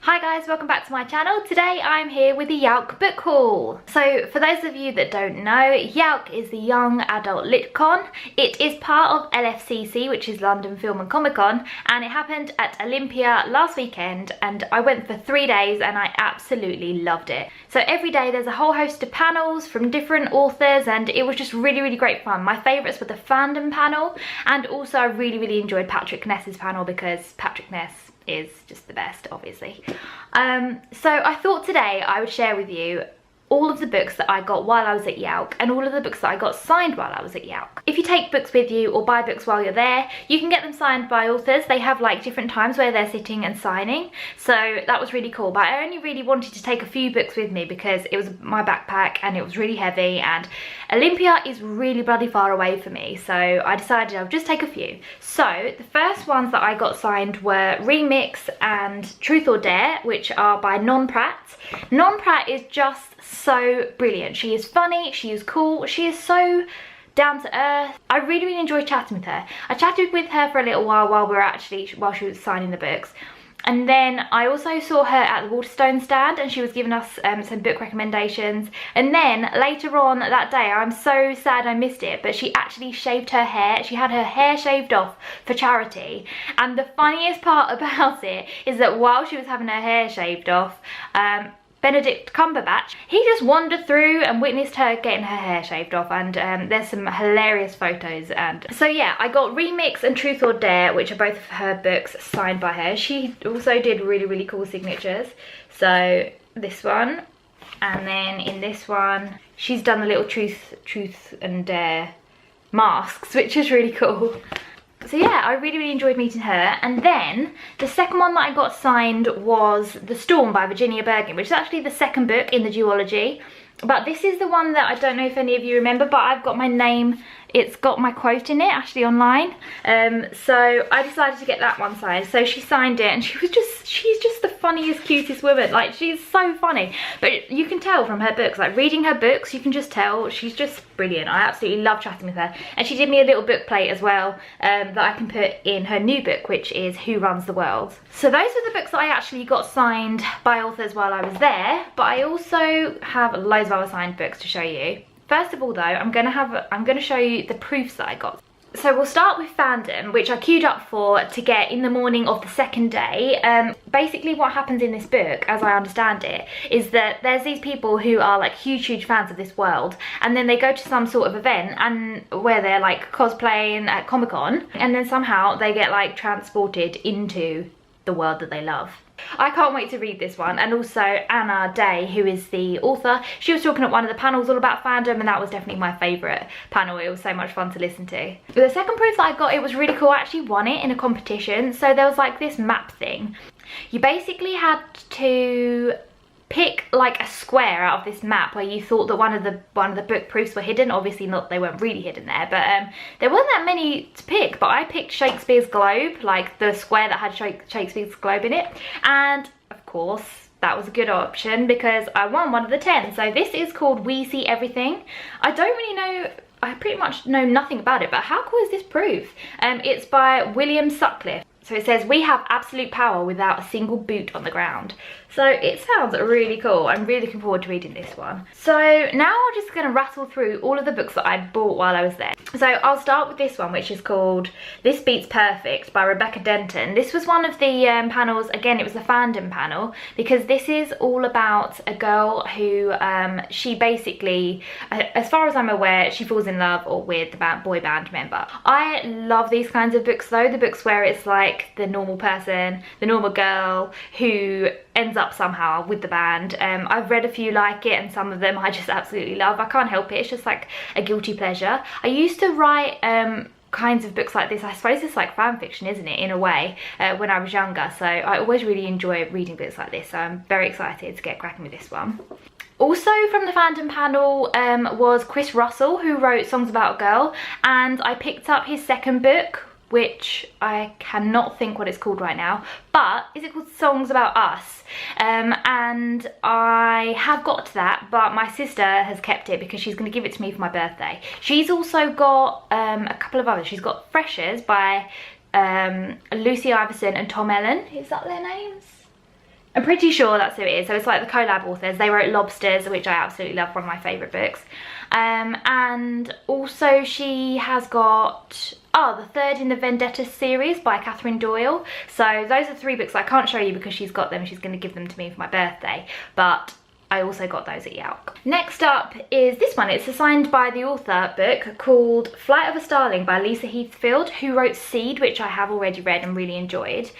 Hi guys, welcome back to my channel. Today I'm here with the YALC Book Haul. So for those of you that don't know, YALC is the Young Adult Lit Con. It is part of LFCC, which is London Film and Comic Con, and it happened at Olympia last weekend, and I went for 3 days and I absolutely loved it. So every day there's a whole host of panels from different authors, and it was just really great fun. My favourites were the fandom panel, and also I really enjoyed Patrick Ness's panel because Patrick Ness is just the best, obviously. So I thought today I would share with you all of the books that I got while I was at YALC and all of the books that I got signed while I was at YALC. If you take books with you or buy books while you're there, you can get them signed by authors. They have like different times where they're sitting and signing, so that was really cool. But I only really wanted to take a few books with me because it was my backpack and it was really heavy, and Olympia is really bloody far away for me, so I decided I'll just take a few. So the first ones that I got signed were Remix and Truth or Dare, which are by Non Pratt. Non Pratt is just so brilliant. She is funny, she is cool, she is so down to earth. I really enjoyed chatting with her. I chatted with her for a little while while she was signing the books, and then I also saw her at the Waterstone stand and she was giving us some book recommendations. And then later on that day, I'm so sad I missed it, but she actually shaved her hair. She had her hair shaved off for charity, and the funniest part about it is that while she was having her hair shaved off, Benedict Cumberbatch, he just wandered through and witnessed her getting her hair shaved off, and there's some hilarious photos. And so yeah, I got Remix and Truth or Dare, which are both of her books signed by her. She also did really cool signatures. So this one, and then in this one she's done the little Truth and Dare masks, which is really cool. So yeah, I really enjoyed meeting her. And then the second one that I got signed was The Storm by Virginia Bergin, which is actually the second book in the duology. But this is the one that I don't know if any of you remember, but I've got my name, it's got my quote in it, AshleighOnline. So I decided to get that one signed. So she signed it, and she's just the funniest, cutest woman. Like, she's so funny. But you can tell from her books, like reading her books, you can just tell she's just brilliant. I absolutely love chatting with her. And she did me a little book plate as well, that I can put in her new book, which is Who Runs the World. So those are the books that I actually got signed by authors while I was there, but I also have loads of other signed books to show you. First of all though, I'm gonna show you the proofs that I got. So we'll start with fandom, which I queued up for to get in the morning of the second day. Basically what happens in this book, as I understand it, is that there's these people who are like huge fans of this world, and then they go to some sort of event and where they're like cosplaying at Comic-Con, and then somehow they get like transported into the world that they love. I can't wait to read this one. And also Anna Day, who is the author, she was talking at one of the panels all about fandom, and that was definitely my favourite panel. It was so much fun to listen to. The second proof that I got, it was really cool. I actually won it in a competition. So there was like this map thing. You basically had to pick like a square out of this map where you thought that one of the book proofs were hidden. Obviously not, they weren't really hidden there, but there weren't that many to pick. But I picked Shakespeare's Globe, like the square that had Shakespeare's Globe in it, and of course that was a good option because I won one of the 10. So this is called We See Everything. I don't really know, I pretty much know nothing about it, but how cool is this proof? It's by William Sutcliffe. So it says, "We have absolute power without a single boot on the ground." So it sounds really cool. I'm really looking forward to reading this one. So now I'm just going to rattle through all of the books that I bought while I was there. So I'll start with this one, which is called This Beats Perfect by Rebecca Denton. This was one of the panels, again it was the fandom panel, because this is all about a girl who, she basically, as far as I'm aware, she falls in love with the boy band member. I love these kinds of books though, the books where it's like the normal person, the normal girl who ends up somehow with the band. I've read a few like it, and some of them I just absolutely love. I can't help it, it's just like a guilty pleasure. I used to write kinds of books like this. I suppose it's like fan fiction, isn't it, in a way, when I was younger, so I always really enjoy reading books like this, so I'm very excited to get cracking with this one. Also from the fandom panel was Chris Russell, who wrote Songs About a Girl, and I picked up his second book, which I cannot think what it's called right now, but is it called Songs About Us? And I have got that, but my sister has kept it because she's going to give it to me for my birthday. She's also got a couple of others. She's got Freshers by Lucy Iverson and Tom Ellen. Is that their names? I'm pretty sure that's who it is. So it's like the collab authors. They wrote Lobsters, which I absolutely love, one of my favourite books. And also she has got, the third in the Vendetta series by Catherine Doyle. So those are 3 books I can't show you because she's got them. She's going to give them to me for my birthday. But I also got those at YALC. Next up is this one. It's a signed by the author book called Flight of a Starling by Lisa Heathfield, who wrote Seed, which I have already read and really enjoyed.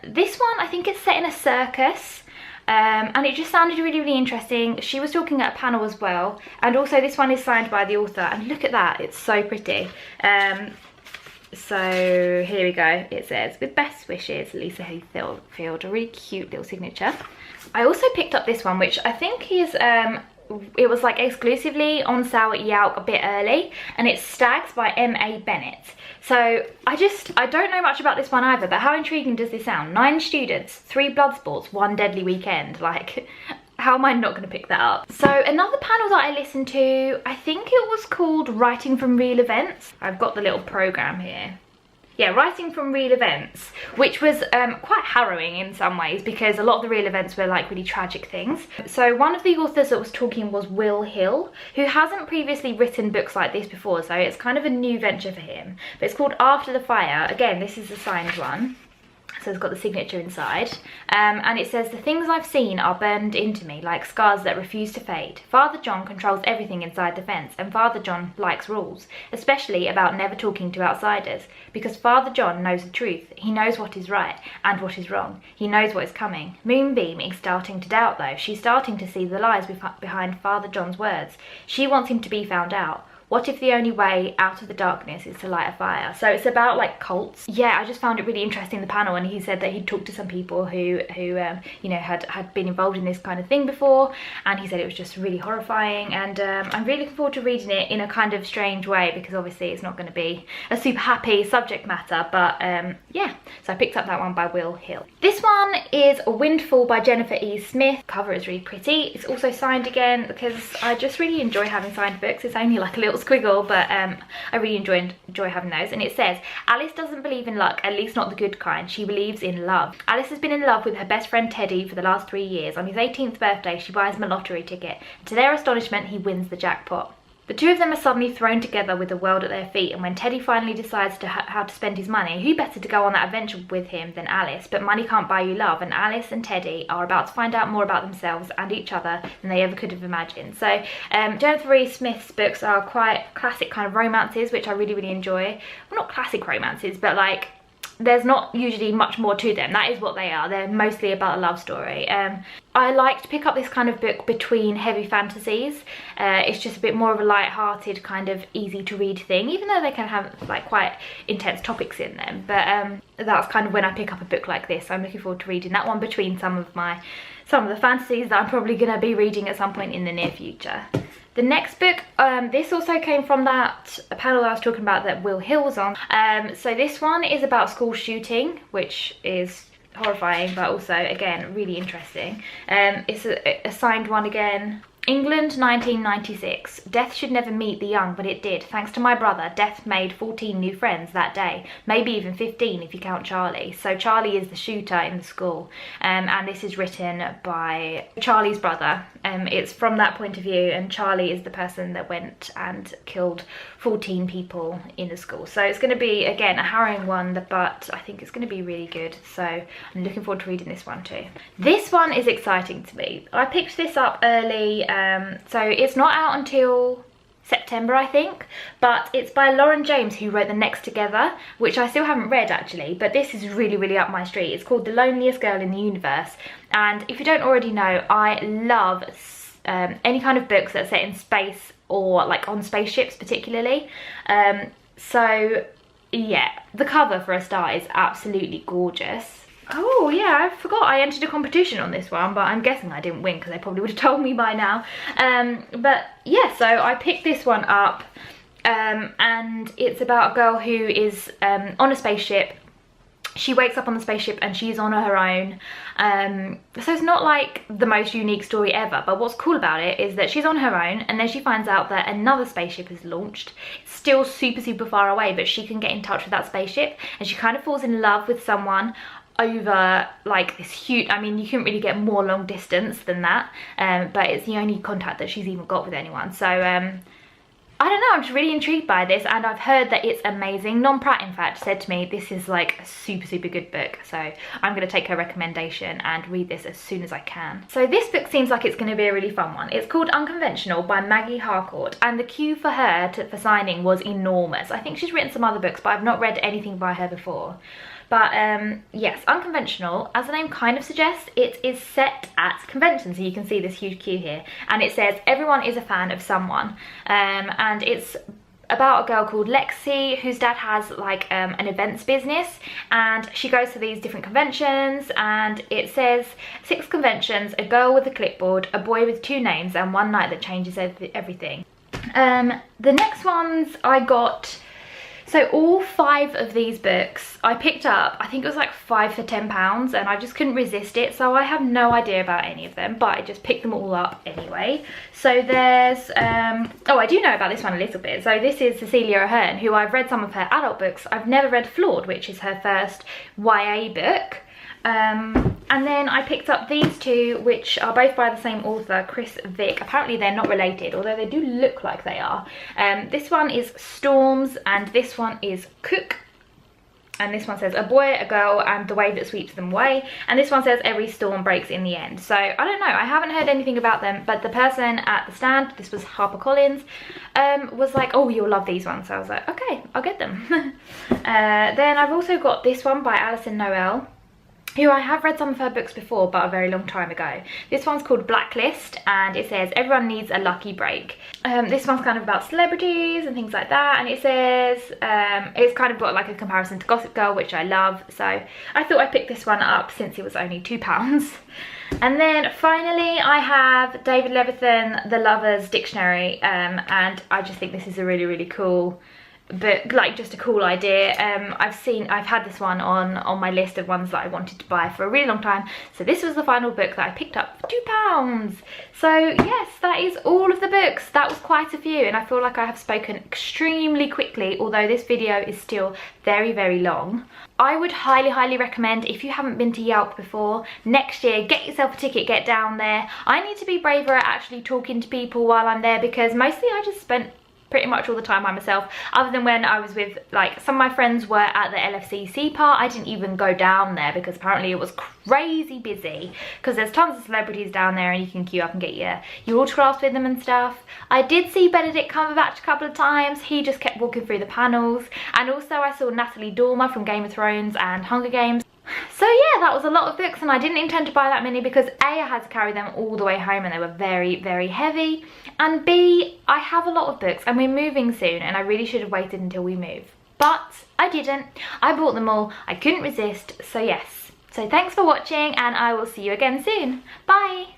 This one, I think it's set in a circus. And it just sounded really, really interesting. She was talking at a panel as well. And also this one is signed by the author. And look at that, it's so pretty. So here we go. It says, with best wishes, Lisa Heathfield. A really cute little signature. I also picked up this one, which I think is, it was like exclusively on sale at YALC a bit early, and it's Stags by M.A. Bennett. So I don't know much about this one either, but how intriguing does this sound? 9 students, 3 blood sports, 1 deadly weekend. Like, how am I not going to pick that up? So another panel that I listened to, I think it was called Writing from Real Events. I've got the little program here. Yeah, Writing from Real Events, which was quite harrowing in some ways because a lot of the real events were like really tragic things. So one of the authors that was talking was Will Hill, who hasn't previously written books like this before, so it's kind of a new venture for him. But it's called After the Fire. Again, this is a signed one. So it's got the signature inside, and it says, the things I've seen are burned into me like scars that refuse to fade. Father John controls everything inside the fence, and Father John likes rules, especially about never talking to outsiders, because Father John knows the truth. He knows what is right and what is wrong. He knows what is coming. Moonbeam is starting to doubt though. She's starting to see the lies behind Father John's words. She wants him to be found out. What if the only way out of the darkness is to light a fire? So it's about like cults. Yeah, I just found it really interesting, the panel, and he said that he'd talked to some people who you know, had been involved in this kind of thing before, and he said it was just really horrifying, and I'm really looking forward to reading it in a kind of strange way because obviously it's not going to be a super happy subject matter, but yeah, so I picked up that one by Will Hill. This one is A Windfall by Jennifer E. Smith. Cover is really pretty. It's also signed again because I just really enjoy having signed books. It's only like a little squiggle, but I really enjoy having those. And it says, Alice doesn't believe in luck, at least not the good kind. She believes in love. Alice has been in love with her best friend Teddy for the last 3 years. On his 18th birthday, she buys him a lottery ticket. To their astonishment, he wins the jackpot. The two of them are suddenly thrown together with the world at their feet, and when Teddy finally decides how to spend his money, who better to go on that adventure with him than Alice? But money can't buy you love, and Alice and Teddy are about to find out more about themselves and each other than they ever could have imagined. So Jennifer E. Smith's books are quite classic kind of romances, which I really, really enjoy. Well, not classic romances, but like, there's not usually much more to them. That is what they are. They're mostly about a love story. I like to pick up this kind of book between heavy fantasies. It's just a bit more of a light-hearted kind of easy to read thing, even though they can have like quite intense topics in them. But that's kind of when I pick up a book like this. I'm looking forward to reading that one between some of the fantasies that I'm probably going to be reading at some point in the near future. The next book, this also came from that panel that I was talking about that Will Hill was on. So this one is about school shooting, which is horrifying, but also, again, really interesting. It's a signed one again. England, 1996. Death should never meet the young, but it did. Thanks to my brother, Death made 14 new friends that day. Maybe even 15 if you count Charlie. So Charlie is the shooter in the school. And this is written by Charlie's brother. It's from that point of view, and Charlie is the person that went and killed 14 people in the school. So it's going to be, again, a harrowing one, but I think it's going to be really good. So I'm looking forward to reading this one too. This one is exciting to me. I picked this up early. So it's not out until September, I think, but it's by Lauren James, who wrote The Next Together, which I still haven't read actually, but this is really, really up my street. It's called The Loneliest Girl in the Universe, and if you don't already know, I love any kind of books that are set in space or like on spaceships particularly. So yeah, the cover for a start is absolutely gorgeous. Oh yeah, I forgot I entered a competition on this one, but I'm guessing I didn't win because they probably would have told me by now. But yeah, so I picked this one up, and it's about a girl who is on a spaceship. She wakes up on the spaceship and she's on her own. So it's not like the most unique story ever, but what's cool about it is that she's on her own, and then she finds out that another spaceship is launched. It's still super, super far away, but she can get in touch with that spaceship, and she kind of falls in love with someone over like this huge, I mean, you couldn't really get more long distance than that, but it's the only contact that she's even got with anyone. So I don't know, I'm just really intrigued by this, and I've heard that it's amazing. Non Pratt, in fact, said to me this is like a super good book, so I'm going to take her recommendation and read this as soon as I can. So this book seems like it's going to be a really fun one. It's called Unconventional by Maggie Harcourt, and the queue for her for signing was enormous. I think she's written some other books, but I've not read anything by her before. But yes, Unconventional, as the name kind of suggests, it is set at conventions. So you can see this huge queue here, and it says everyone is a fan of someone, and it's about a girl called Lexi whose dad has like an events business, and she goes to these different conventions, and it says 6 conventions, a girl with a clipboard, a boy with 2 names, and one night that changes everything. The next ones I got, so all 5 of these books I picked up, I think it was like 5 for £10, and I just couldn't resist it. So I have no idea about any of them, but I just picked them all up anyway. So there's, oh, I do know about this one a little bit. So this is Cecilia Ahern, who I've read some of her adult books. I've never read Flawed, which is her first YA book. And then I picked up these 2, which are both by the same author, Chris Vick. Apparently they're not related, although they do look like they are. This one is Storms, and this one is Cook. And this one says A Boy, a Girl, and the Wave that Sweeps Them Away. And this one says Every Storm Breaks in the End. So I don't know, I haven't heard anything about them, but the person at the stand, this was HarperCollins, was like, oh, you'll love these ones. So I was like, okay, I'll get them. Then I've also got this one by Alison Noel, who I have read some of her books before, but a very long time ago. This one's called Blacklist, and it says everyone needs a lucky break. This one's kind of about celebrities and things like that, and it says it's kind of got like a comparison to Gossip Girl, which I love, so I thought I'd pick this one up since it was only £2. And then finally I have David Levithan, The Lover's Dictionary, and I just think this is a really cool book, like just a cool idea. I've had this one on my list of ones that I wanted to buy for a really long time, so this was the final book that I picked up for £2. So yes, that is all of the books. That was quite a few, and I feel like I have spoken extremely quickly, although this video is still very long. I would highly recommend, if you haven't been to YALC before, next year get yourself a ticket, get down there. I need to be braver at actually talking to people while I'm there, because mostly I just spent pretty much all the time by myself, other than when I was with, like, some of my friends were at the LFCC part. I didn't even go down there because apparently it was crazy busy, because there's tons of celebrities down there and you can queue up and get your autographs with them and stuff. I did see Benedict Cumberbatch a couple of times. He just kept walking through the panels, and also I saw Natalie Dormer from Game of Thrones and Hunger Games. So yeah, that was a lot of books, and I didn't intend to buy that many because A, I had to carry them all the way home and they were very heavy, and B, I have a lot of books and we're moving soon and I really should have waited until we move. But I didn't. I bought them all. I couldn't resist, so yes. So thanks for watching, and I will see you again soon. Bye!